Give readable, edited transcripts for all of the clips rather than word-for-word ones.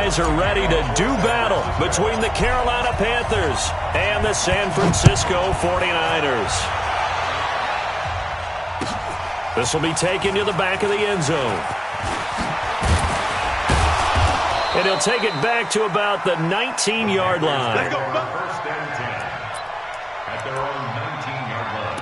guys are ready to do battle between the Carolina Panthers and the San Francisco 49ers. This will be taken to the back of the end zone. And he'll take it back to about the 19-yard line. Let's go. First and 10 at their own 19-yard line.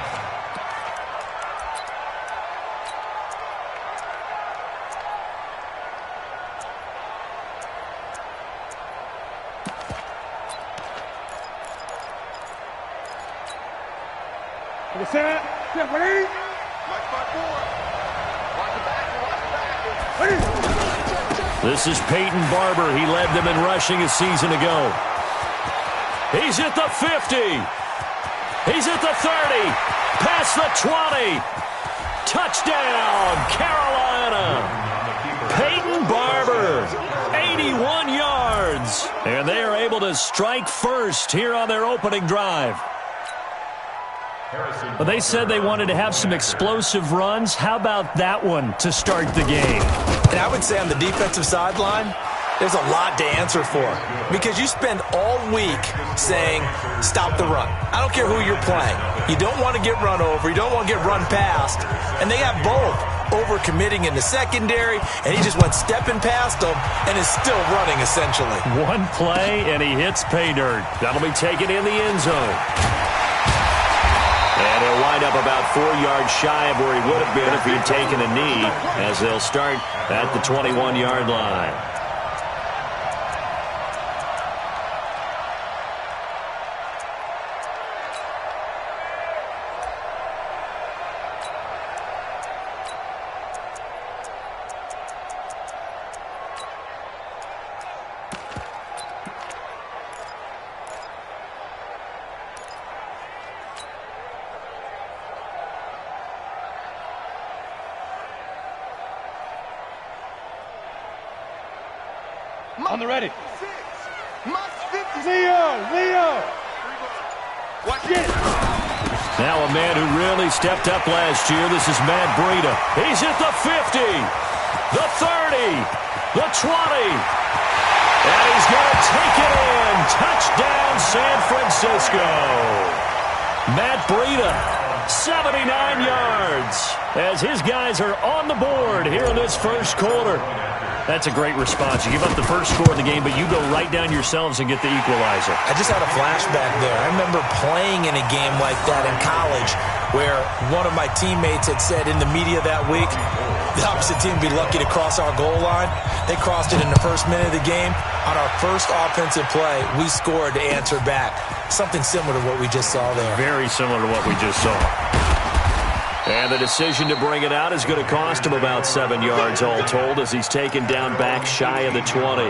This is Peyton Barber. He led them in rushing a season ago. He's at the 50. He's at the 30. Past the 20. Touchdown, Carolina. Peyton Barber, 81 yards. And they are able to strike first here on their opening drive. Well, they said they wanted to have some explosive runs. How about that one to start the game? And I would say on the defensive sideline, there's a lot to answer for because you spend all week saying, stop the run. I don't care who you're playing. You don't want to get run over. You don't want to get run past. And they got both. Over-committing in the secondary, and he just went stepping past them and is still running, essentially. One play, and he hits pay dirt. That'll be taken in the end zone. And he'll wind up about 4 yards shy of where he would have been if he'd taken a knee, as they'll start at the 21-yard line. On the ready. Leo. Watch it. Now a man who really stepped up last year. This is Matt Breida. He's at the 50, the 30, the 20. And he's going to take it in. Touchdown, San Francisco. Matt Breida, 79 yards, as his guys are on the board here in this first quarter. That's a great response. You give up the first score of the game, but you go right down yourselves and get the equalizer. I just had a flashback there. I remember playing in a game like that in college where one of my teammates had said in the media that week, the opposite team would be lucky to cross our goal line. They crossed it in the first minute of the game. On our first offensive play, we scored to answer back. Something similar to what we just saw there. Very similar to what we just saw. And the decision to bring it out is going to cost him about 7 yards all told as he's taken down back shy of the 20.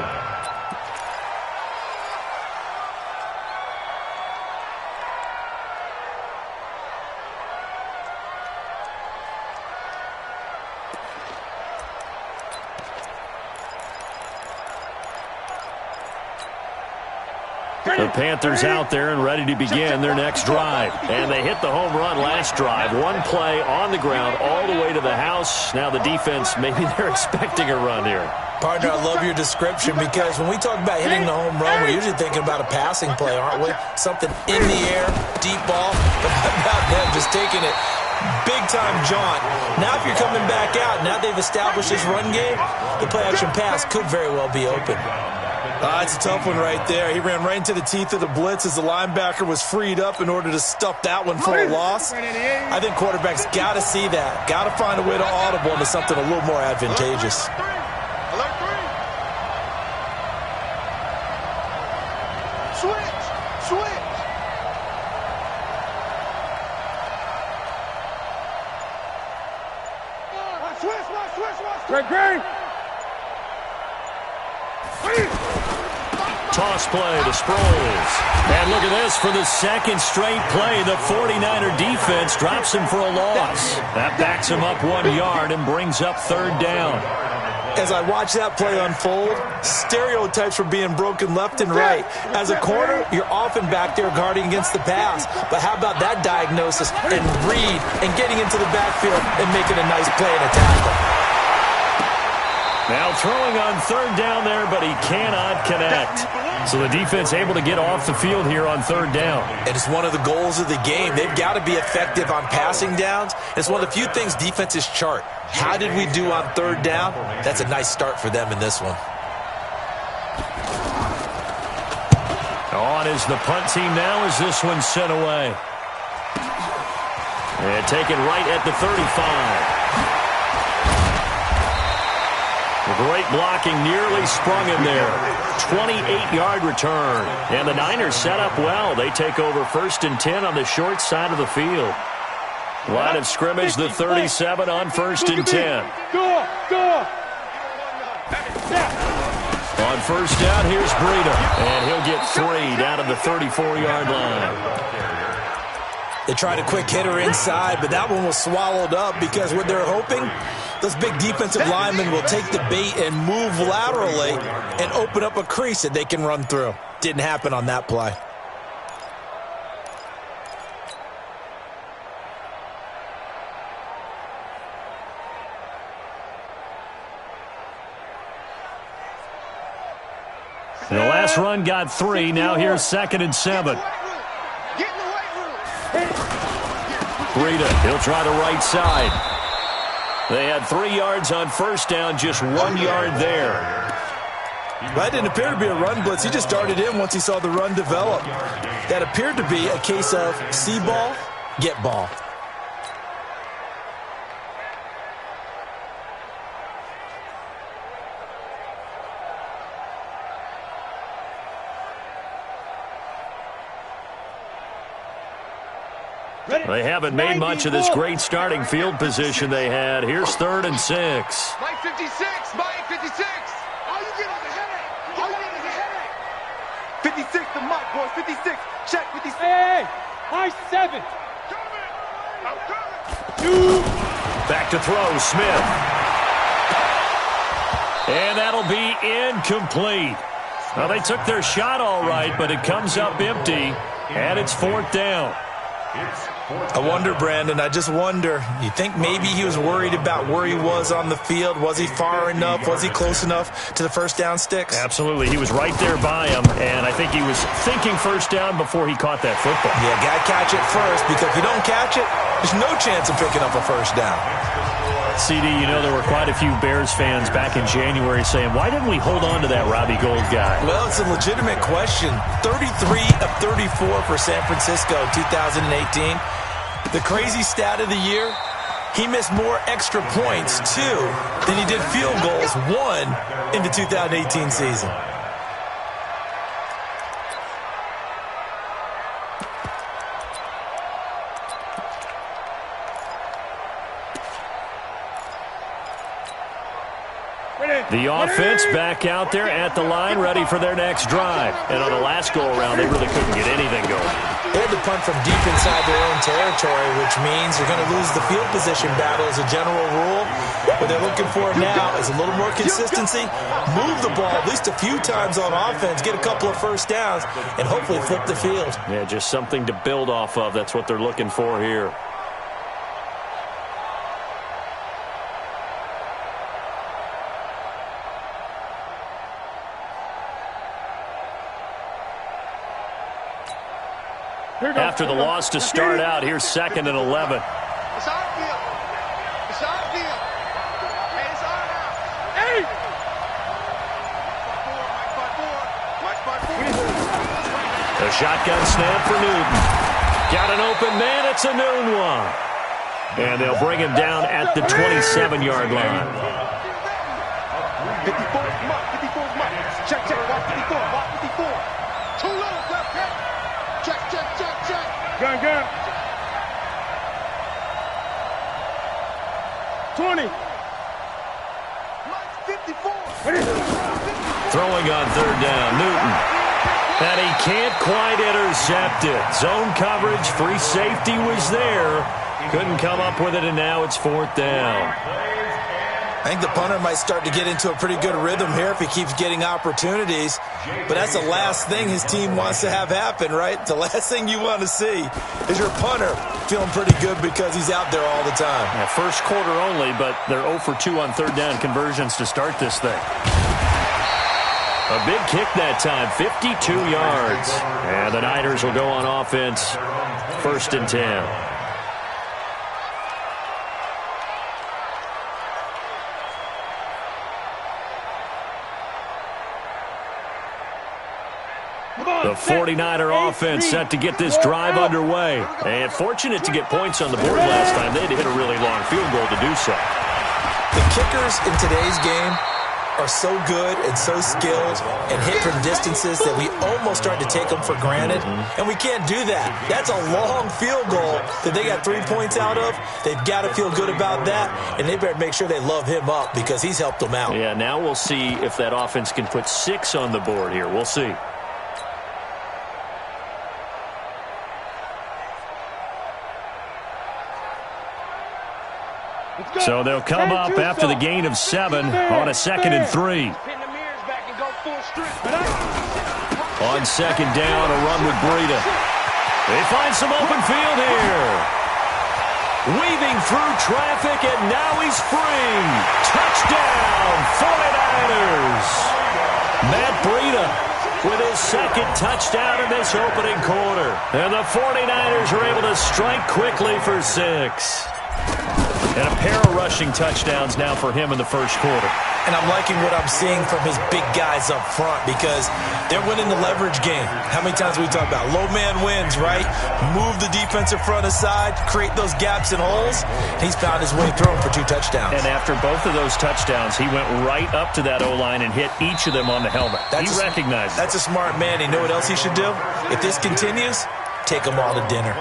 The Panthers out there and ready to begin their next drive. And they hit the home run last drive. One play on the ground all the way to the house. Now the defense, maybe they're expecting a run here. Partner, I love your description because when we talk about hitting the home run, we're usually thinking about a passing play, aren't we? Something in the air, deep ball. But how about them just taking it big-time jaunt? Now if you're coming back out, now they've established this run game, the play-action pass could very well be open. It's a tough one right there. He ran right into the teeth of the blitz as the linebacker was freed up in order to stuff that one for a loss. I think quarterbacks got to see that. Got to find a way to audible into something a little more advantageous. Switch. Great. Toss play to Sproles. And look at this for the second straight play. The 49er defense drops him for a loss. That backs him up 1 yard and brings up third down. As I watch that play unfold, stereotypes were being broken left and right. As a corner, you're often back there guarding against the pass. But how about that diagnosis and read and getting into the backfield and making a nice play and a tackle? Now throwing on third down there, but he cannot connect. So the defense able to get off the field here on third down. And it's one of the goals of the game. They've got to be effective on passing downs. It's one of the few things defenses chart. How did we do on third down? That's a nice start for them in this one. On is the punt team now as this one's sent away. And taken right at the 35. Great blocking, nearly sprung him there. 28-yard return. And the Niners set up well. They take over 1st and 10 on the short side of the field. Line of scrimmage, the 37 on 1st and 10. Go! On first down, here's Breida. And he'll get 3 down to the 34-yard line. They tried a quick hitter inside, but that one was swallowed up because what they're hoping, those big defensive linemen will take the bait and move laterally and open up a crease that they can run through. Didn't happen on that play. The last run got 3. Now here's 2nd and 7. Breida, he'll try the right side. They had 3 yards on first down, just 1 yard there. That didn't appear to be a run blitz. He just darted in once he saw the run develop. That appeared to be a case of see ball, get ball. They haven't made much of this great starting field position they had. Here's 3rd and 6. Mike 56, Mike 56. All you get is a headache. All you get is a headache. 56 to Mike, boys. 56. Check 56. Hey, high 7. I'm coming. Back to throw, Smith. And that'll be incomplete. Well, they took their shot all right, but it comes up empty, and it's 4th down. I wonder, Brandon, I just wonder, you think maybe he was worried about where he was on the field? Was he far enough? Was he close enough to the first down sticks? Absolutely. He was right there by him, and I think he was thinking first down before he caught that football. Yeah, got to catch it first, because if you don't catch it, there's no chance of picking up a first down. CD, you know, there were quite a few Bears fans back in January saying, why didn't we hold on to that Robbie Gould guy? Well, it's a legitimate question. 33 of 34 for San Francisco 2018. The crazy stat of the year, he missed more extra points, 2, than he did field goals, 1, in the 2018 season. The offense back out there at the line, ready for their next drive. And on the last go-around, they really couldn't get anything going. They had to punt from deep inside their own territory, which means they're going to lose the field position battle as a general rule. What they're looking for now is a little more consistency, move the ball at least a few times on offense, get a couple of first downs, and hopefully flip the field. Yeah, just something to build off of. That's what they're looking for here. After the loss to start out, here's 2nd and 11. It's our field. It's our field. Hey, it's our house. Hey! The shotgun snap for Newton. Got an open man. It's a noon one. And they'll bring him down at the 27-yard line. 54 is Mike. Check, watch 54. Watch 54. Too low, left hand. Check. Gun. 20. Mike 54. Throwing on third down, Newton. And he can't quite intercept it. Zone coverage, free safety was there. Couldn't come up with it, and now it's 4th down. I think the punter might start to get into a pretty good rhythm here if he keeps getting opportunities. But that's the last thing his team wants to have happen, right? The last thing you want to see is your punter feeling pretty good because he's out there all the time. Yeah, first quarter only, but they're 0 for 2 on third down conversions to start this thing. A big kick that time, 52 yards. And the Niners will go on offense, 1st and 10. The 49er offense set to get this drive underway. And fortunate to get points on the board last time. They had to hit a really long field goal to do so. The kickers in today's game are so good and so skilled and hit from distances that we almost start to take them for granted. And we can't do that. That's a long field goal that they got 3 points out of. They've got to feel good about that, and they better make sure they love him up because he's helped them out. Yeah, now we'll see if that offense can put 6 on the board here. We'll see. So they'll come up after the gain of 7 on a 2nd and 3. On 2nd down, a run with Breida. They find some open field here. Weaving through traffic, and now he's free. Touchdown, 49ers. Matt Breida with his 2nd touchdown in this opening quarter. And the 49ers are able to strike quickly for 6. And a pair of rushing touchdowns now for him in the first quarter. And I'm liking what I'm seeing from his big guys up front because they're winning the leverage game. How many times we talk about low man wins, right? Move the defensive front aside, create those gaps and holes. He's found his way through them for 2 touchdowns. And after both of those touchdowns, he went right up to that O-line and hit each of them on the helmet. He recognized it. That's a smart man. You know what else he should do? If this continues, take them all to dinner.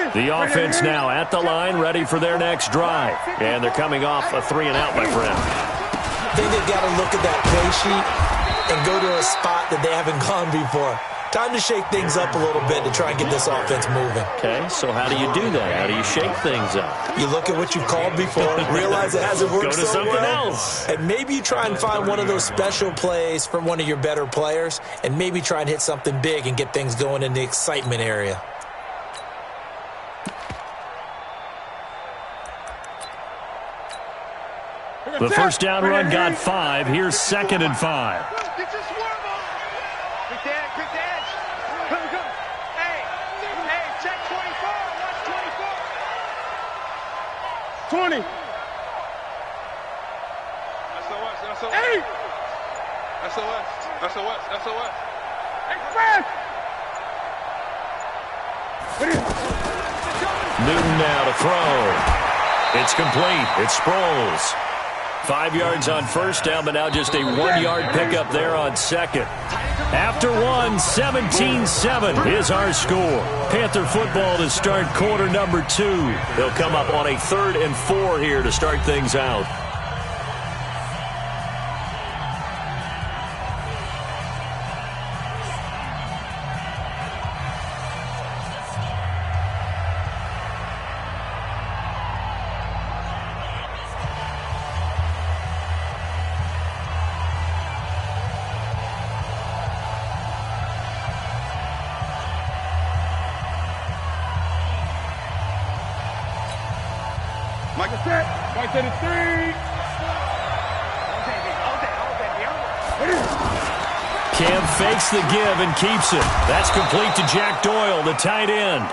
The offense now at the line, ready for their next drive. And they're coming off a 3-and-out, my friend. I think they've got to look at that play sheet and go to a spot that they haven't gone before. Time to shake things up a little bit to try and get this offense moving. Okay, so how do you do that? How do you shake things up? You look at what you've called before, realize it hasn't worked so so something well, else. and maybe you try and find one of those special plays from one of your better players, and maybe try and hit something big and get things going in the excitement area. The first down run got 5. Here's 2nd and 5. Get your swerve on. Quick dash, quick dash. Come. Hey, check 24. Watch 24. 20. SOS. Hey! SOS. Express! Newton now to throw. It's complete. It's Sproles. 5 yards on first down, but now just a 1-yard pickup there on 2nd. After 1, 17-7 is our score. Panther football to start quarter number 2. They'll come up on a 3rd and 4 here to start things out. Mike is set. Right to the 3. Cam fakes the give and keeps it. That's complete to Jack Doyle, the tight end.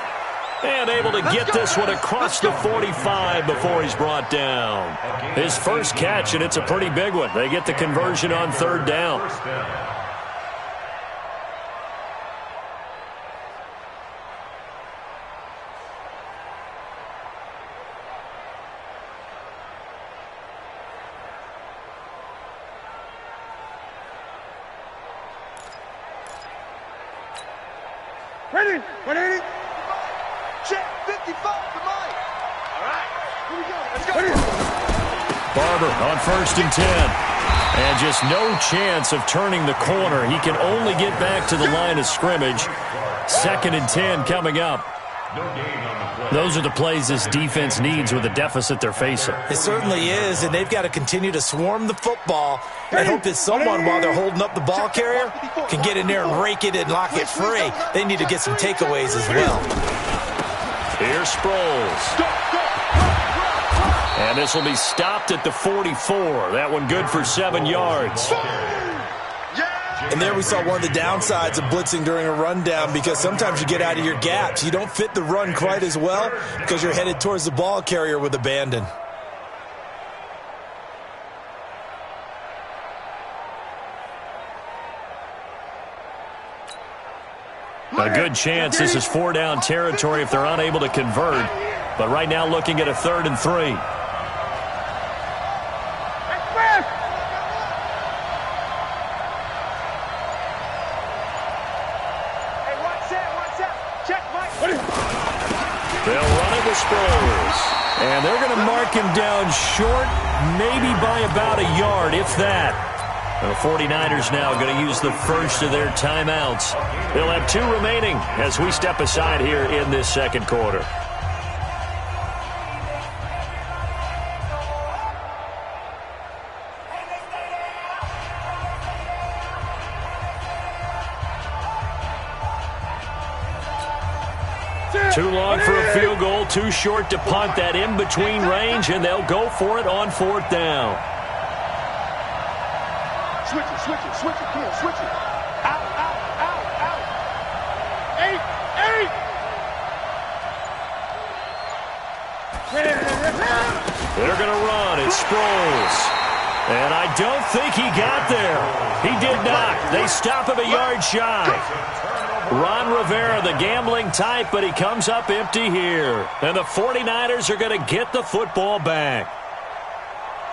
And able to get this one across the 45 before he's brought down. His first catch, and it's a pretty big one. They get the conversion on 3rd down. Ready? 180. Check 55 to Mike. All right, here we go. Let's go. Barber on 1st and 10. And just no chance of turning the corner. He can only get back to the line of scrimmage. 2nd and 10 coming up. Those are the plays this defense needs with the deficit they're facing. It certainly is, and they've got to continue to swarm the football and hope that someone, while they're holding up the ball carrier, can get in there and rake it and lock it free. They need to get some takeaways as well. Here's Sproles. And this will be stopped at the 44. That one good for 7 yards. And there we saw one of the downsides of blitzing during a rundown, because sometimes you get out of your gaps. You don't fit the run quite as well because you're headed towards the ball carrier with abandon. A good chance this is 4-down territory if they're unable to convert. But right now looking at a 3rd and 3. They'll run it with Sproles. And they're going to mark him down short, maybe by about a yard, if that. The 49ers now going to use the first of their timeouts. They'll have 2 remaining as we step aside here in this 2nd quarter. Too long for a field goal, too short to punt. That in-between range, and they'll go for it on 4th down. Switch it, switch it, switch it. Come on, switch it. Out, out, out, out. 8. They're going to run. It's Sproles. And I don't think he got there. He did not. They stop him a yard shy. Ron Rivera, the gambling type, but he comes up empty here. And the 49ers are going to get the football back.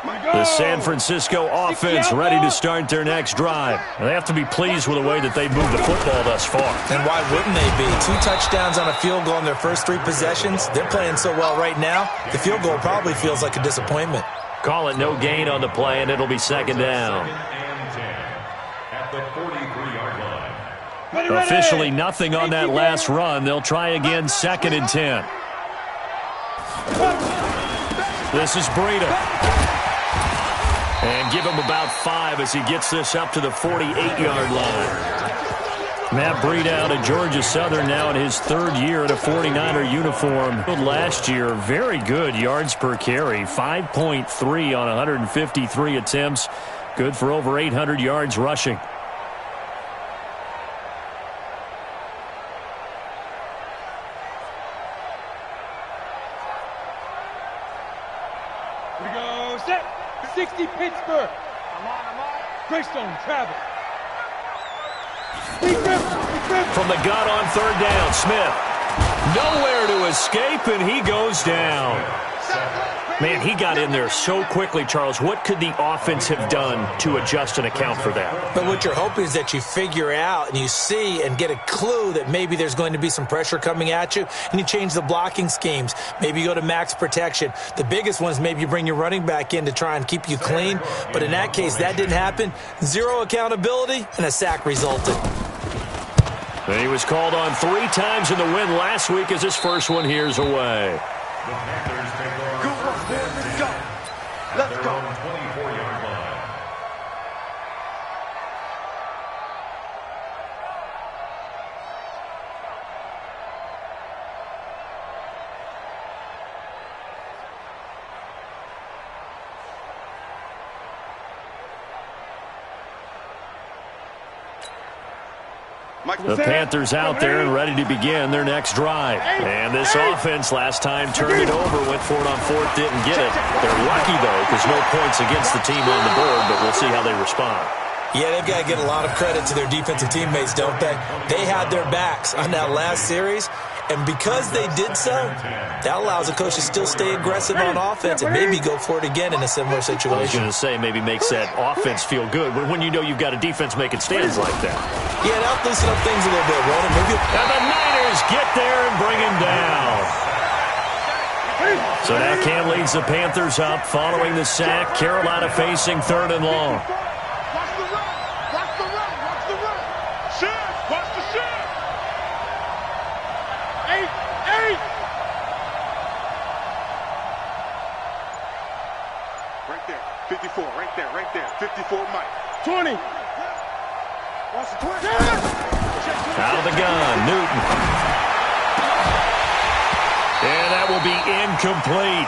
The San Francisco offense ready to start their next drive. And they have to be pleased with the way that they moved the football thus far. And why wouldn't they be? 2 touchdowns on a field goal in their first 3 possessions. They're playing so well right now, the field goal probably feels like a disappointment. Call it no gain on the play, and it'll be 2nd down. At the 43-yard line. Officially nothing on that last run. They'll try again, 2nd and 10. This is Breida. And give him about 5 as he gets this up to the 48-yard line. Matt Breida out of Georgia Southern now in his 3rd year in a 49er uniform. Last year, very good yards per carry, 5.3 on 153 attempts. Good for over 800 yards rushing. Here we go. Set. 60 Pittsburgh. Greystone travel. From the gun on 3rd down, Smith. Nowhere to escape, and he goes down. Man, he got in there so quickly, Charles. What could the offense have done to adjust and account for that? But what you're hoping is that you figure out and you see and get a clue that maybe there's going to be some pressure coming at you, and you change the blocking schemes. Maybe you go to max protection. The biggest one is maybe you bring your running back in to try and keep you clean. But in that case, that didn't happen. 0 accountability, and a sack resulted. And he was called on 3 times in the win last week as his first one here's away. The Panthers take over. Good work, man. Let's go. Let's go. 24-yard line. The Panthers out there and ready to begin their next drive. And this offense last time turned it over, went for it on 4th, didn't get it. They're lucky, though, because no points against the team on the board, but we'll see how they respond. Yeah, they've got to get a lot of credit to their defensive teammates, don't they? They had their backs on that last series, and because they did so, that allows the coach to still stay aggressive on offense and maybe go for it again in a similar situation. I was going to say maybe makes that offense feel good when you know you've got a defense making stands like that. Yeah, that'll loosen up things a little bit, Ronan. Maybe. And the Niners get there and bring him down. So now Cam leads the Panthers up following the sack. Carolina facing 3rd and long. Watch the run. Watch the run. Watch the run. Shift. Watch the shift. right there. 54, right there, right there. 54, Mike. 20. Out of the gun, Newton. And that will be incomplete.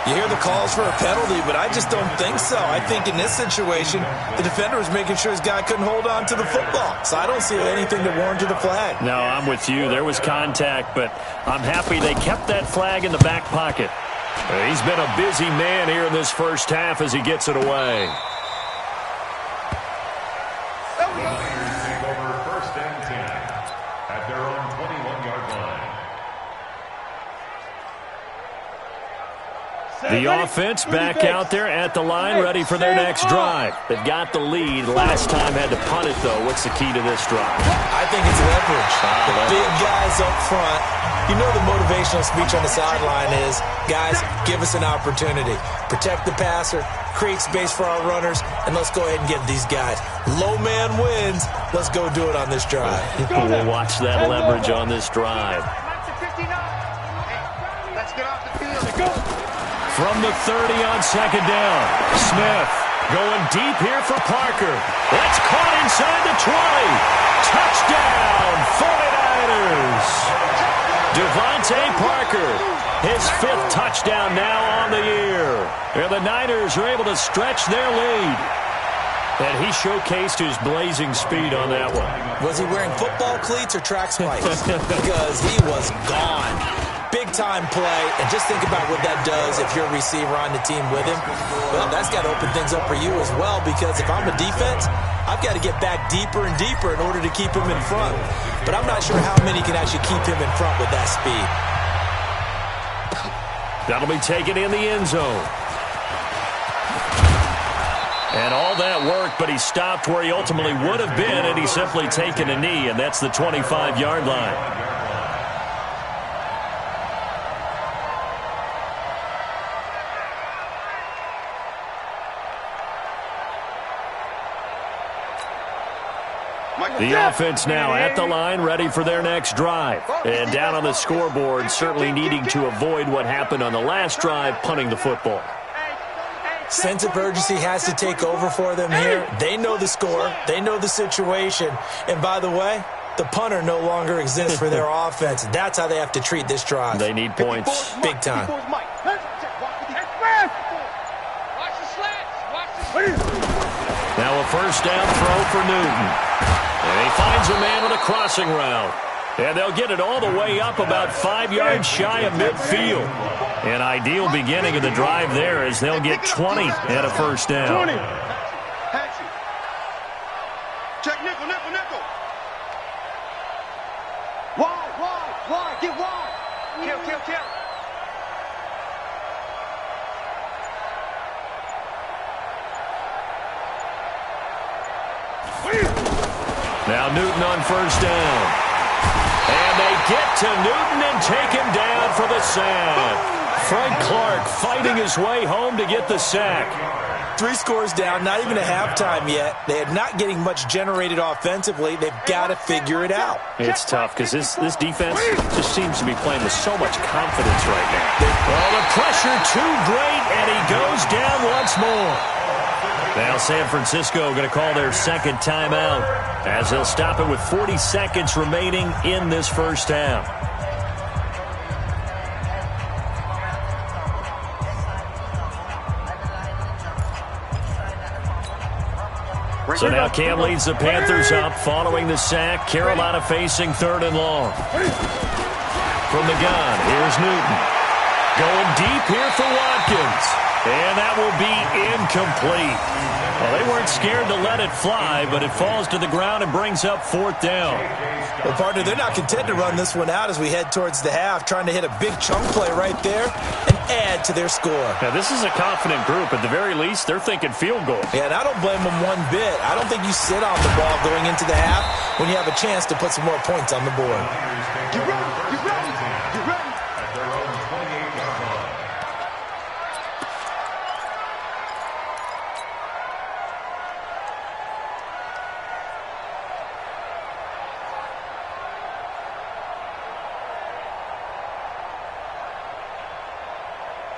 You hear the calls for a penalty, but I just don't think so. I think in this situation, the defender was making sure his guy couldn't hold on to the football. So I don't see anything that warranted a flag. No, I'm with you. There was contact, but I'm happy they kept that flag in the back pocket. He's been a busy man here in this first half as he gets it away. Buccaneers take over 1st and 10 at their own 21-yard line. The offense back out there at the line, ready for their next drive. They've got the lead. Last time had to punt it, though. What's the key to this drive? I think it's leverage. The big guys up front. You know the motivational speech on the sideline is, guys, give us an opportunity. Protect the passer, create space for our runners, and let's go ahead and get these guys. Low man wins. Let's go do it on this drive. We'll watch that leverage on this drive. Let's get off the field. From the 30 on 2nd down. Smith going deep here for Parker. That's caught inside the 20. Touchdown, 49ers. Devontae Parker, his 5th touchdown now on the year. And the Niners are able to stretch their lead. And he showcased his blazing speed on that one. Was he wearing football cleats or track spikes? Because he was gone. Big-time play, and just think about what that does if you're a receiver on the team with him. Well, that's got to open things up for you as well, because if I'm a defense, I've got to get back deeper and deeper in order to keep him in front. But I'm not sure how many can actually keep him in front with that speed. That'll be taken in the end zone. And all that work, but he stopped where he ultimately would have been, and he's simply taken a knee, and that's the 25-yard line. The offense now at the line, ready for their next drive. And down on the scoreboard, certainly needing to avoid what happened on the last drive, punting the football. Sense of urgency has to take over for them here. They know the score. They know the situation. And by the way, the punter no longer exists for their offense. That's how they have to treat this drive. They need points. Big time. Now a first down throw for Newton. And he finds a man with a crossing route. And they'll get it all the way up about 5 yards shy of midfield. An ideal beginning of the drive there as they'll get 20 at a first down. 20. Check nickel, nickel, nickel. Wide, get wide. Kill. Now Newton on first down. And they get to Newton and take him down for the sack. Frank Clark fighting his way home to get the sack. 3 scores down, not even a halftime yet. They are not getting much generated offensively. They've got to figure it out. It's tough because this defense just seems to be playing with so much confidence right now. Well, the pressure too great, and he goes down once more. Now San Francisco going to call their second timeout as they'll stop it with 40 seconds remaining in this first half. So now Cam leads the Panthers up following the sack. Carolina facing 3rd and long. From the gun, here's Newton. Going deep here for Watkins. And that will be incomplete. Well, they weren't scared to let it fly, but it falls to the ground and brings up 4th down. Well, partner, they're not content to run this one out as we head towards the half, trying to hit a big chunk play right there and add to their score. Now, this is a confident group. At the very least, they're thinking field goal. Yeah, and I don't blame them one bit. I don't think you sit on the ball going into the half when you have a chance to put some more points on the board. You ready? At their own 28-yard line.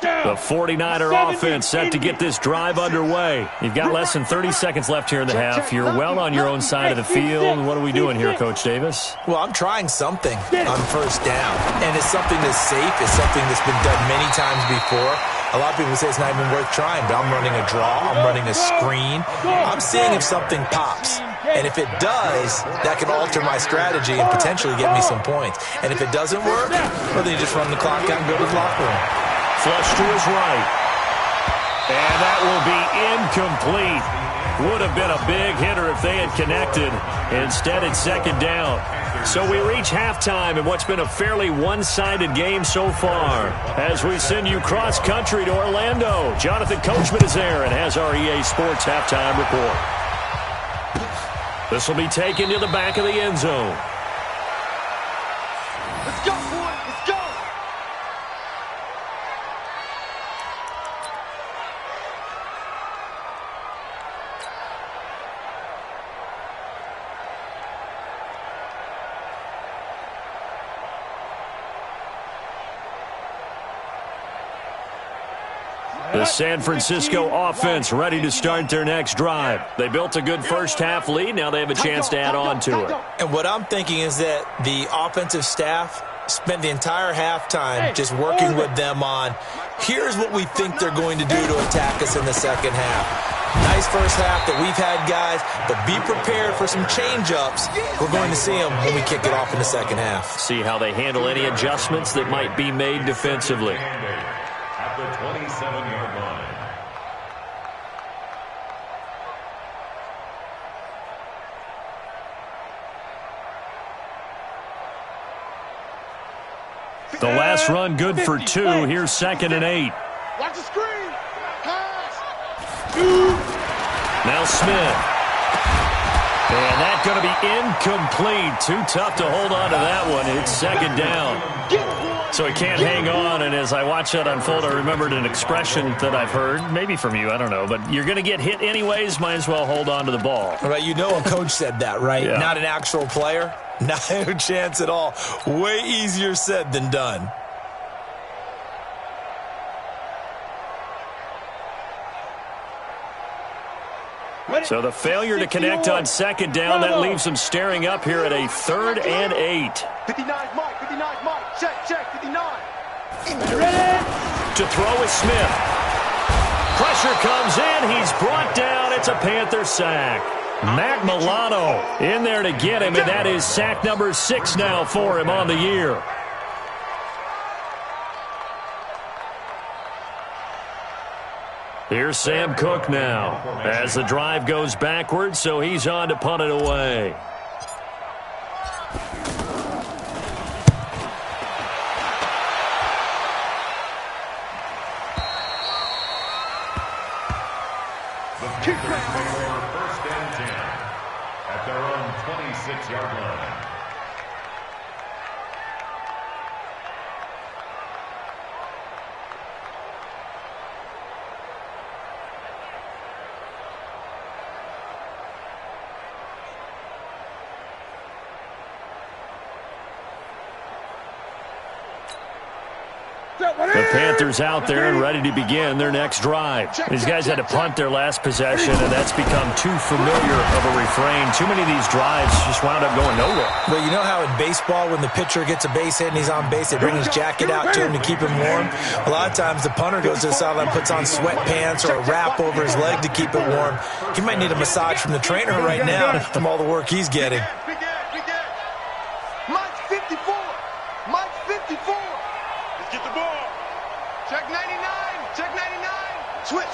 The 49er offense set to get this drive underway. You've got less than 30 seconds left here in the half. You're well on your own side of the field. What are we doing here, Coach Davis? Well, I'm trying something on first down, and it's something that's safe. It's something that's been done many times before. A lot of people say it's not even worth trying, but I'm running a draw. I'm running a screen. I'm seeing if something pops. And if it does, that could alter my strategy and potentially get me some points. And if it doesn't work, well, then you just run the clock out and go to the locker room. Flush to his right. And that will be incomplete. Would have been a big hitter if they had connected. Instead, it's second down. So we reach halftime in what's been a fairly one-sided game so far. As we send you cross-country to Orlando, Jonathan Coachman is there and has our EA Sports halftime report. This will be taken to the back of the end zone. Let's go, boy. Let's go. The San Francisco offense ready to start their next drive. They built a good first-half lead. Now they have a chance to add on to it. And what I'm thinking is that the offensive staff spent the entire halftime just working with them on, here's what we think they're going to do to attack us in the second half. Nice first half that we've had, guys, but be prepared for some change-ups. We're going to see them when we kick it off in the second half. See how they handle any adjustments that might be made defensively. At the 27-yard line. The last run good for 2. Here's 2nd and 8. Watch the screen. Pass. Now Smith. And that's going to be incomplete. Too tough to hold on to that one. It's second down. So he can't hang on, and as I watch that unfold, I remembered an expression that I've heard, maybe from you, I don't know, but you're going to get hit anyways, might as well hold on to the ball. Right, you know a coach said that, right? Yeah. Not an actual player? Not a chance at all. Way easier said than done. So the failure to connect on second down, that leaves them staring up here at a 3rd and 8. 59 Mike, 59 Mike. Check, 59. Ready? To throw is Smith. Pressure comes in. He's brought down. It's a Panther sack. Matt Milano in there to get him, and that is sack number 6 now for him on the year. Here's Sam Cook now as the drive goes backwards, so he's on to punt it away. The kick for 1st and 10 at their own 26-yard line. The Panthers out there and ready to begin their next drive. These guys had to punt their last possession, and that's become too familiar of a refrain. Too many of these drives just wound up going nowhere. Well, you know how in baseball when the pitcher gets a base hit and he's on base, they bring his jacket out to him to keep him warm? A lot of times the punter goes to the sideline, puts on sweatpants or a wrap over his leg to keep it warm. He might need a massage from the trainer right now from all the work he's getting. Mike 54. Mike 54. Let's get the ball. Check 99. Check 99. Switch. And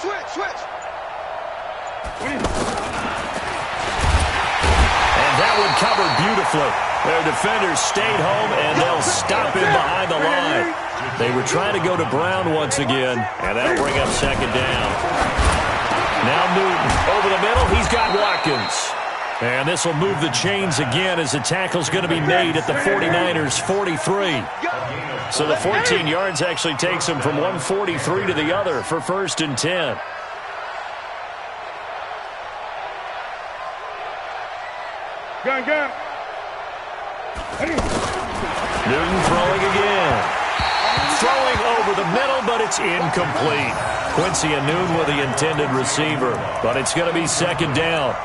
that one covered beautifully. Their defenders stayed home, and they'll stop him behind the line. They were trying to go to Brown once again, and that'll bring up second down. Now Newton over the middle. He's got Watkins. And this will move the chains again as the tackle's going to be made at the 49ers' 43. So the 14 yards actually takes him from one 43 to the other for 1st and 10. Go. Newton throwing again. Throwing over the middle, but it's incomplete. Quincy Noon with the intended receiver, but it's going to be second down.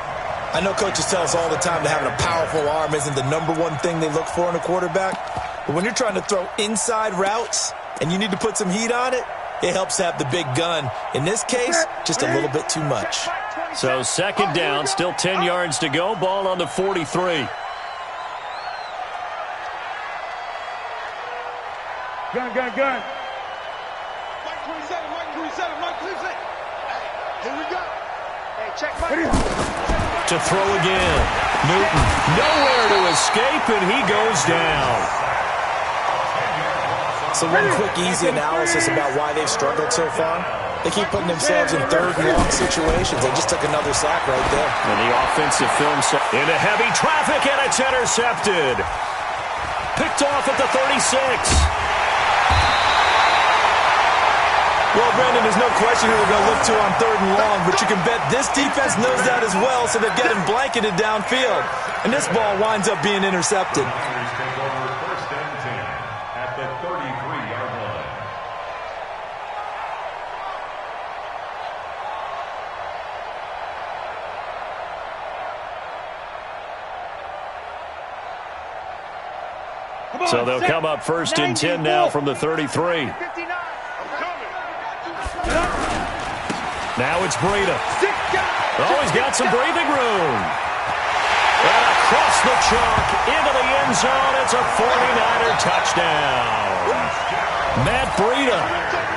I know coaches tell us all the time that having a powerful arm isn't the #1 thing they look for in a quarterback. But when you're trying to throw inside routes and you need to put some heat on it, it helps to have the big gun. In this case, just a little bit too much. So second down, still 10 yards to go. Ball on the 43. Gun, gun, gun. Mike 27, Mike 27, Mike 27. Hey, here we go. Hey, check Mike. To throw again. Newton nowhere to escape, and he goes down. So one quick, easy analysis about why they've struggled so far. They keep putting themselves in third and long situations. They just took another sack right there. And the offensive film set into heavy traffic, and it's intercepted. Picked off at the 36. Well, Brandon, there's no question who we're going to look to on third and long, but you can bet this defense knows that as well, so they're getting blanketed downfield. And this ball winds up being intercepted. Niners take over first and 10 at the 33-yard line. So they'll come up first and 10 now from the 33. Now it's Breida. Oh, he's got some breathing room. And across the chalk into the end zone. It's a 49er touchdown. Matt Breida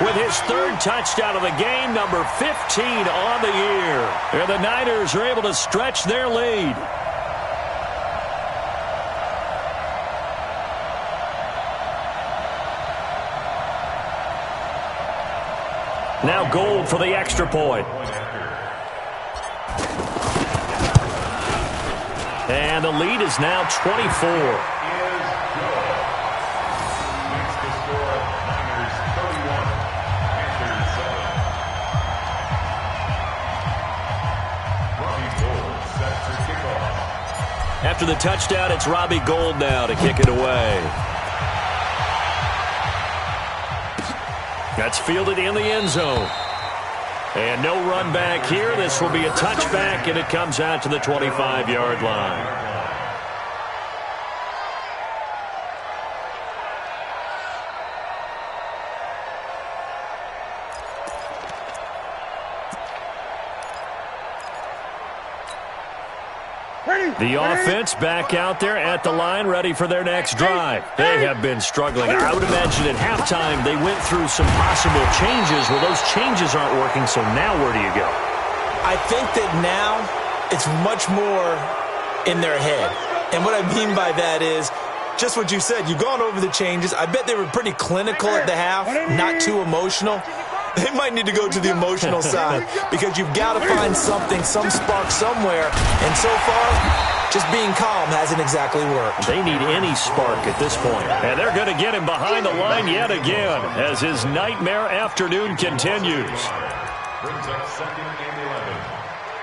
with his third touchdown of the game, number 15 on the year. And the Niners are able to stretch their lead. Now Gold for the extra point. And the lead is now 24. After the touchdown, it's Robbie Gould now to kick it away. That's fielded in the end zone. And no run back here. This will be a touchback, and it comes out to the 25-yard line. The offense back out there at the line, ready for their next drive. They have been struggling. I would imagine at halftime they went through some possible changes. Well, those changes aren't working, so now where do you go? I think that now it's much more in their head. And what I mean by that is just what you said. You've gone over the changes. I bet they were pretty clinical at the half, not too emotional. They might need to go to the emotional side because you've got to find something, some spark somewhere. And so far, just being calm hasn't exactly worked. They need any spark at this point. And they're going to get him behind the line yet again as his nightmare afternoon continues. Brings up second and 11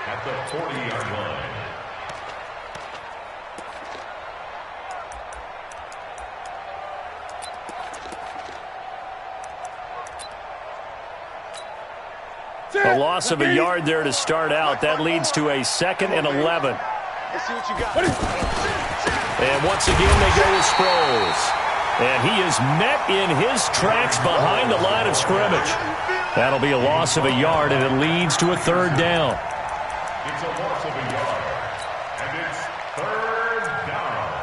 at the 40-yard line. A loss of a yard there to start out. That leads to a second and 11. Let's see what you got. And once again, they go with Sproles. And he is met in his tracks behind the line of scrimmage. That'll be a loss of a yard, and it leads to a third down. It's a loss of a yard, and it's third down.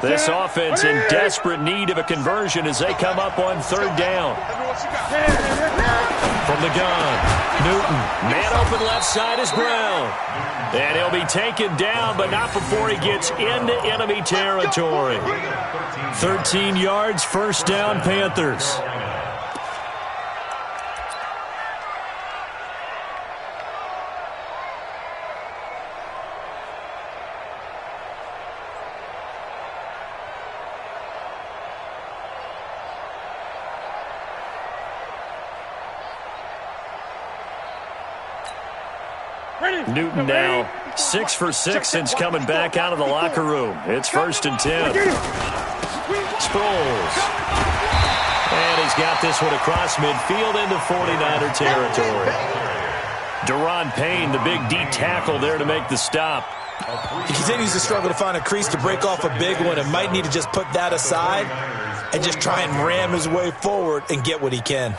This offense in desperate need of a conversion as they come up on third down. From the gun, Newton. Man open left side is Brown. And he'll be taken down, but not before he gets into enemy territory. 13 yards, first down, Panthers. Newton now 6 for 6 since coming back out of the locker room. It's 1st and 10. Sproles. And he's got this one across midfield into 49er territory. Deron Payne, the big D tackle there to make the stop. He continues to struggle to find a crease to break off a big one and might need to just put that aside and just try and ram his way forward and get what he can.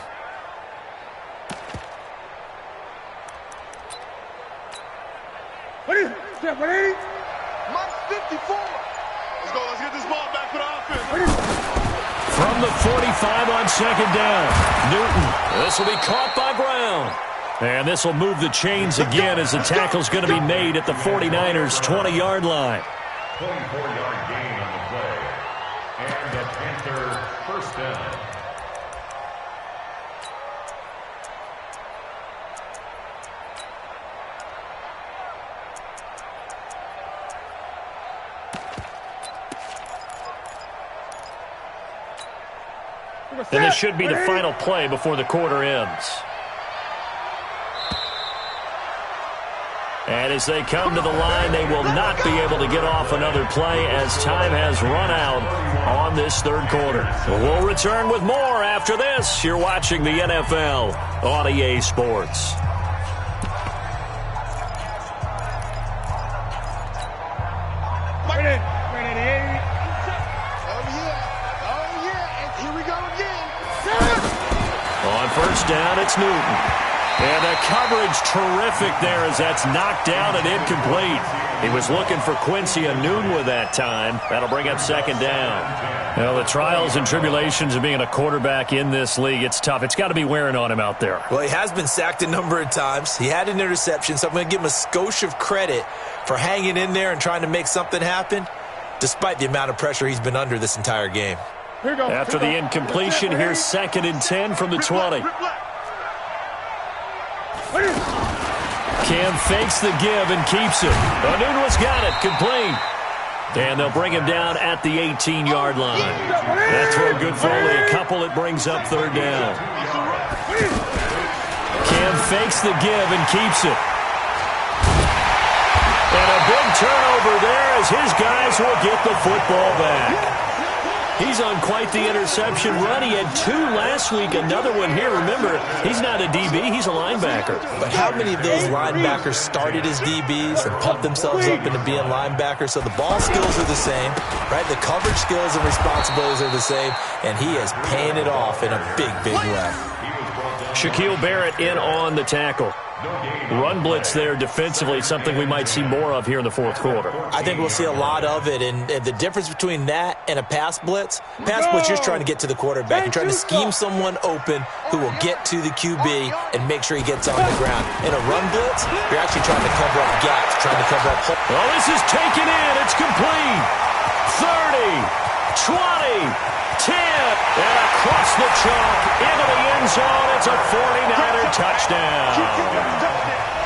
Minus 54. Let's go. Let's get this ball back for the offense. From the 45 on 2nd down. Newton. This will be caught by Brown. And this will move the chains again as the tackle's going to be made at the 49ers' 20-yard line. 24-yard gain on the play. And the Panther 1st down. And this should be the final play before the quarter ends. And as they come to the line, they will not be able to get off another play as time has run out on this 3rd quarter. We'll return with more after this. You're watching the NFL on EA Sports. On 1st down, it's Newton. And the coverage terrific there as that's knocked down and incomplete. He was looking for Quincy Enunwa that time. That'll bring up 2nd down. Well, the trials and tribulations of being a quarterback in this league, it's tough. It's got to be wearing on him out there. Well, he has been sacked a number of times. He had an interception, so I'm going to give him a skosh of credit for hanging in there and trying to make something happen, despite the amount of pressure he's been under this entire game. After the incompletion, here's 2nd and 10 from the 20. Cam fakes the give and keeps it. Enunwa's got it, complete. And they'll bring him down at the 18-yard line. That throw good for only a couple. It brings up 3rd down. Cam fakes the give and keeps it. And a big turnover there as his guys will get the football back. He's on quite the interception run. He had 2 last week, another one here. Remember, he's not a DB, he's a linebacker. But how many of those linebackers started as DBs and pumped themselves up into being linebackers? So the ball skills are the same, right? The coverage skills and responsibilities are the same, and he is paying it off in a big, big way. Shaquille Barrett in on the tackle. Run blitz there defensively, something we might see more of here in the 4th quarter. I think we'll see a lot of it, and the difference between that and a pass blitz, you're just trying to get to the quarterback. You're trying to scheme someone open who will get to the QB and make sure he gets on the ground. In a run blitz, you're actually trying to cover up gaps, trying to cover up holes. Well, this is taken in. It's complete. 30, 20, 10, and across the chalk into the end zone. It's a 49er touchdown.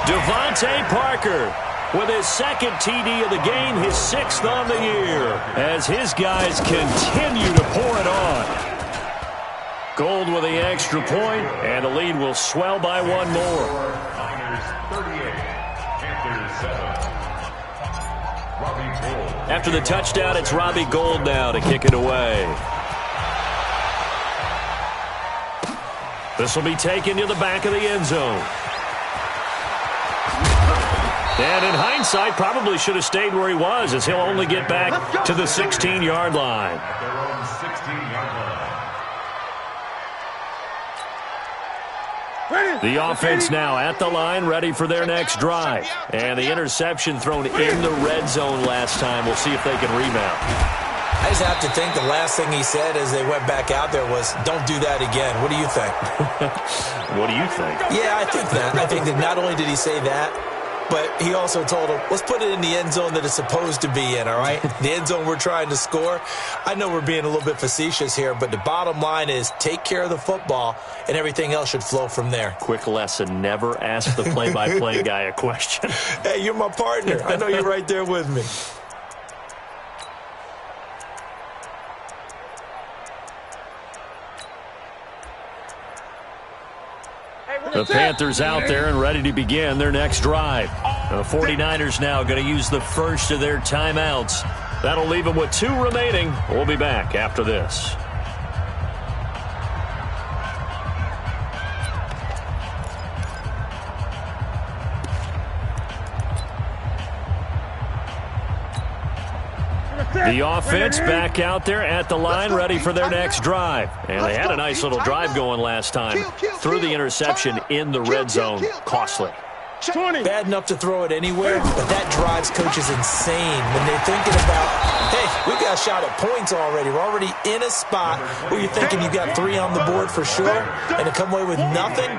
Devontae Parker with his 2nd TD of the game, his 6th on the year, as his guys continue to pour it on. Gold with the extra point, and the lead will swell by 1 more. Niners 38, Panthers 7. Robbie Gould. After the touchdown, it's Robbie Gould now to kick it away. This will be taken to the back of the end zone. And in hindsight, probably should have stayed where he was, as he'll only get back to the 16-yard line. At their own 16-yard line. The offense now at the line, ready for their next drive. And the interception thrown in the red zone last time. We'll see if they can rebound. I just have to think the last thing he said as they went back out there was, don't do that again. What do you think? What do you think? Yeah, I think that. I think that not only did he say that, but he also told him, let's put it in the end zone that it's supposed to be in, all right? The end zone we're trying to score. I know we're being a little bit facetious here, but the bottom line is take care of the football, and everything else should flow from there. Quick lesson, never ask the play-by-play guy a question. Hey, you're my partner. I know you're right there with me. The Panthers out there and ready to begin their next drive. The 49ers now going to use the first of their timeouts. That'll leave them with 2 remaining. We'll be back after this. The offense back out there at the line, ready for their next drive. And they had a nice little drive going last time. Threw the interception in the red zone. Costly. Bad enough to throw it anywhere, but that drives coaches insane when they're thinking about, hey, we got a shot at points already. We're already in a spot where you're thinking you got 3 on the board for sure, and to come away with nothing,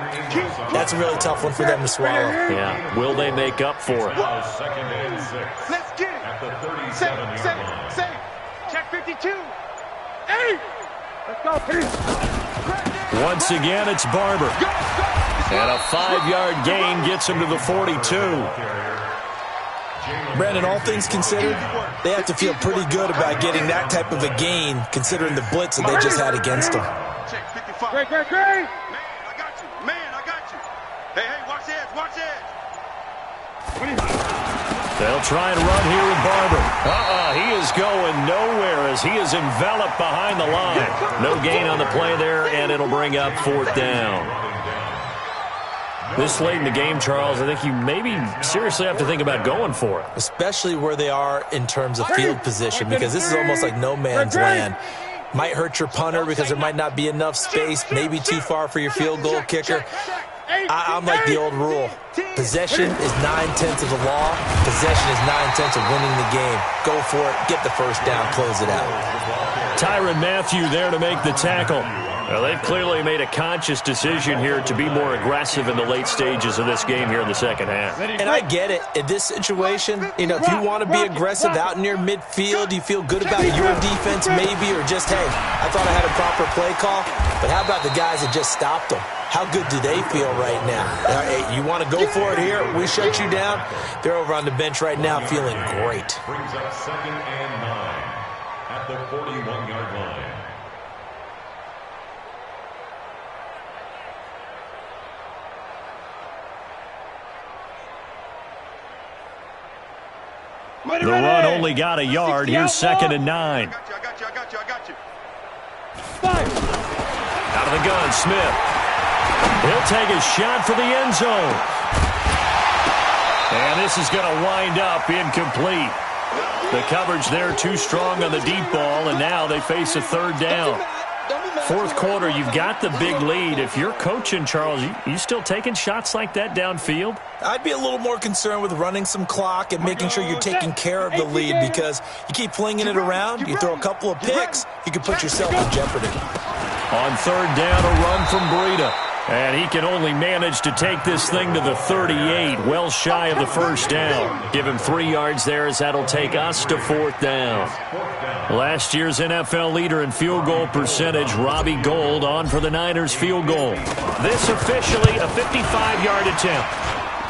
that's a really tough one for them to swallow. Yeah, will they make up for it? Second and 6. Let's get it. At the 37-yard line. Check 52. Hey! Let's go. Once again, it's Barber. And a 5-yard gain gets him to the 42. Brandon, all things considered, they have to feel pretty good about getting that type of a gain, considering the blitz that they just had against them. Check 55. Great. Man, I got you. Man, I got you. Hey, watch edge, watch edge. They'll try and run here with Barber. He is going nowhere as he is enveloped behind the line. No gain on the play there, and it'll bring up 4th down. This late in the game, Charles, I think you maybe seriously have to think about going for it. Especially where they are in terms of field position, because this is almost like no man's land. Might hurt your punter because there might not be enough space, maybe too far for your field goal kicker. I'm like the old rule. Possession is 9/10 of the law. Possession is 9/10 of winning the game. Go for it. Get the first down. Close it out. Tyrann Mathieu there to make the tackle. Well, they've clearly made a conscious decision here to be more aggressive in the late stages of this game here in the second half. And I get it. In this situation, if you want to be aggressive out near midfield, you feel good about your defense maybe, or just, hey, I thought I had a proper play call. But how about the guys that just stopped them? How good do they feel right now? Hey, you want to go for it here? We shut you down. They're over on the bench right now feeling great. Brings up 2nd and 9 at the 41-yard line. The run only got a yard. Here's 2nd and 9. I got you. Out of the gun, Smith. He'll take a shot for the end zone. And this is going to wind up incomplete. The coverage there too strong on the deep ball, and now they face a 3rd down. 4th quarter, you've got the big lead. If you're coaching, Charles, you still taking shots like that downfield? I'd be a little more concerned with running some clock and making sure you're taking care of the lead, because you keep flinging it around, you throw a couple of picks, you can put yourself in jeopardy. On 3rd down, a run from Breida. And he can only manage to take this thing to the 38, well shy of the first down. Give him 3 yards there, as that'll take us to 4th down. Last year's NFL leader in field goal percentage, Robbie Gould, on for the Niners field goal. This officially a 55-yard attempt.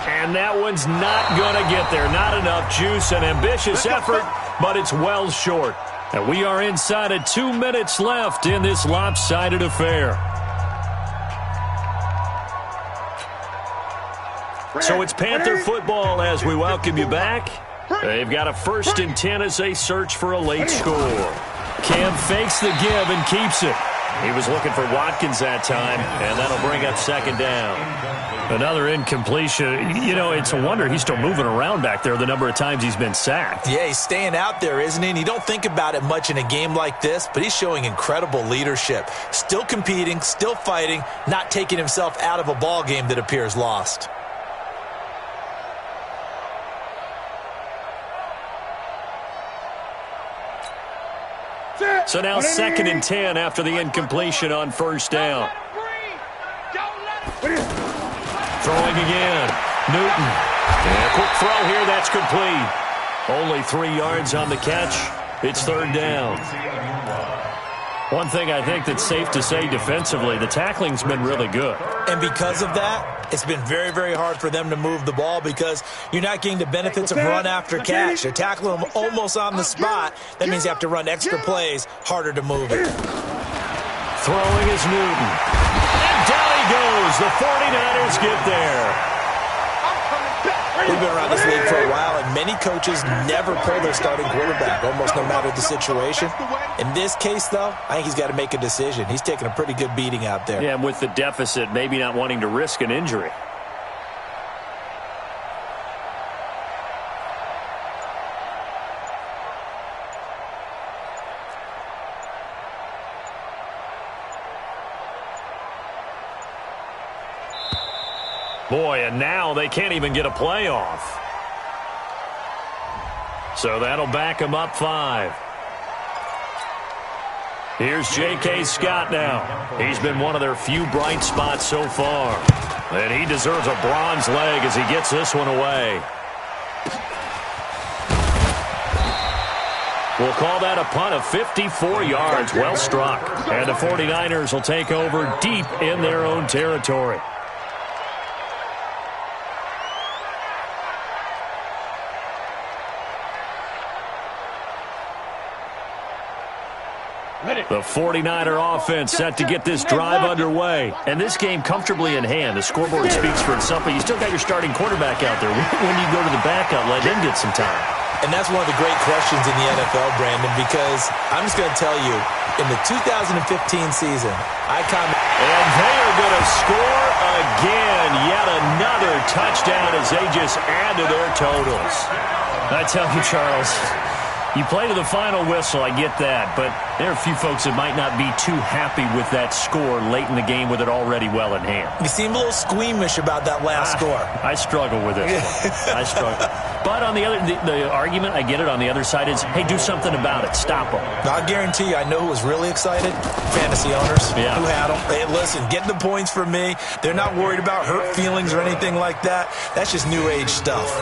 And that one's not going to get there. Not enough juice, an ambitious effort, but it's well short. And we are inside of 2 minutes left in this lopsided affair. So it's Panther football as we welcome you back. They've got a 1st and 10 as they search for a late score. Cam fakes the give and keeps it. He was looking for Watkins that time, and that'll bring up 2nd down. Another incompletion. You know, it's a wonder he's still moving around back there the number of times he's been sacked. Yeah, he's staying out there, isn't he? And you don't think about it much in a game like this, but he's showing incredible leadership. Still competing, still fighting, not taking himself out of a ball game that appears lost. So now 2nd and 10 after the incompletion on 1st down. Throwing again. Newton. And a quick throw here. That's complete. Only 3 yards on the catch. It's 3rd down. One thing I think that's safe to say defensively, the tackling's been really good. And because of that, it's been very, very hard for them to move the ball, because you're not getting the benefits of run after catch. They're tackling them almost on the spot. That means you have to run extra plays, harder to move it. Throwing is Newton. And down he goes. The 49ers get there. We've been around this league for a while, and many coaches never pull their starting quarterback, almost no matter the situation. In this case, though, I think he's got to make a decision. He's taking a pretty good beating out there. Yeah, and with the deficit, maybe not wanting to risk an injury. Boy, and now they can't even get a playoff. So that'll back him up 5. Here's J.K. Scott now. He's been one of their few bright spots so far. And he deserves a bronze leg as he gets this one away. We'll call that a punt of 54 yards. Well struck. And the 49ers will take over deep in their own territory. The 49er offense set to get this drive underway. And this game comfortably in hand. The scoreboard speaks for itself, but you still got your starting quarterback out there. When you go to the backup, let him get some time. And that's one of the great questions in the NFL, Brandon, because I'm just going to tell you, in the 2015 season, And they are going to score again. Yet another touchdown as they just add to their totals. I tell you, Charles, you play to the final whistle, I get that, but there are a few folks that might not be too happy with that score late in the game with it already well in hand. You seem a little squeamish about that last score. I struggle with it. I struggle. But on the other, the argument, I get it, on the other side is, hey, do something about it. Stop them. I guarantee you, I know who was really excited. Fantasy owners who had them. Hey, listen, get the points for me. They're not worried about hurt feelings or anything like that. That's just new age stuff.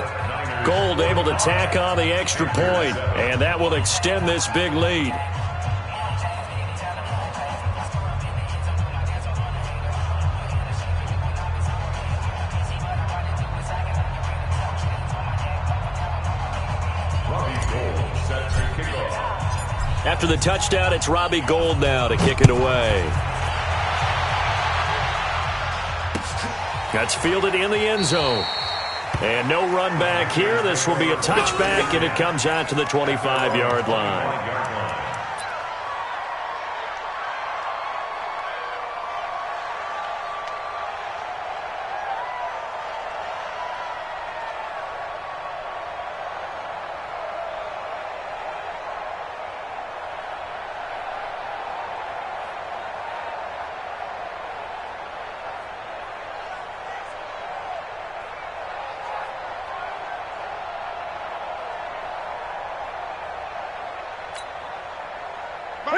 Gold able to tack on the extra point, and that will extend this big lead. After the touchdown, it's Robbie Gould now to kick it away. That's fielded in the end zone. And no run back here. This will be a touchback, and it comes out to the 25-yard line.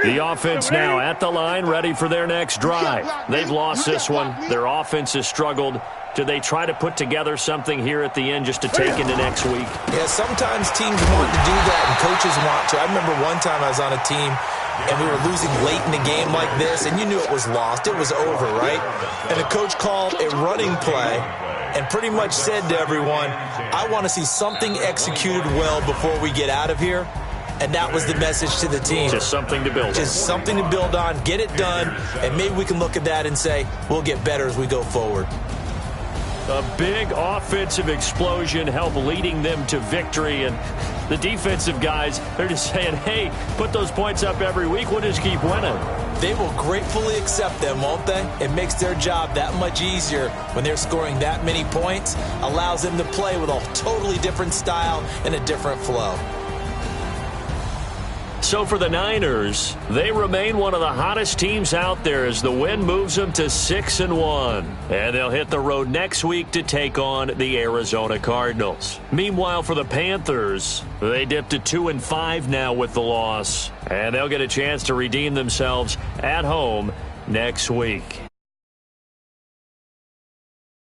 The offense now at the line, ready for their next drive. They've lost this one. Their offense has struggled. Do they try to put together something here at the end just to take into next week? Yeah, sometimes teams want to do that and coaches want to. I remember one time I was on a team and we were losing late in the game like this, and you knew it was lost. It was over, right? And the coach called a running play and pretty much said to everyone, I want to see something executed well before we get out of here. And that was the message to the team. Just something to build on. Just something to build on, get it done, and maybe we can look at that and say, we'll get better as we go forward. A big offensive explosion helped leading them to victory. And the defensive guys, they're just saying, hey, put those points up every week. We'll just keep winning. They will gratefully accept them, won't they? It makes their job that much easier when they're scoring that many points. Allows them to play with a totally different style and a different flow. So for the Niners, they remain one of the hottest teams out there as the win moves them to 6-1. And they'll hit the road next week to take on the Arizona Cardinals. Meanwhile, for the Panthers, they dipped to 2-5 now with the loss. And they'll get a chance to redeem themselves at home next week.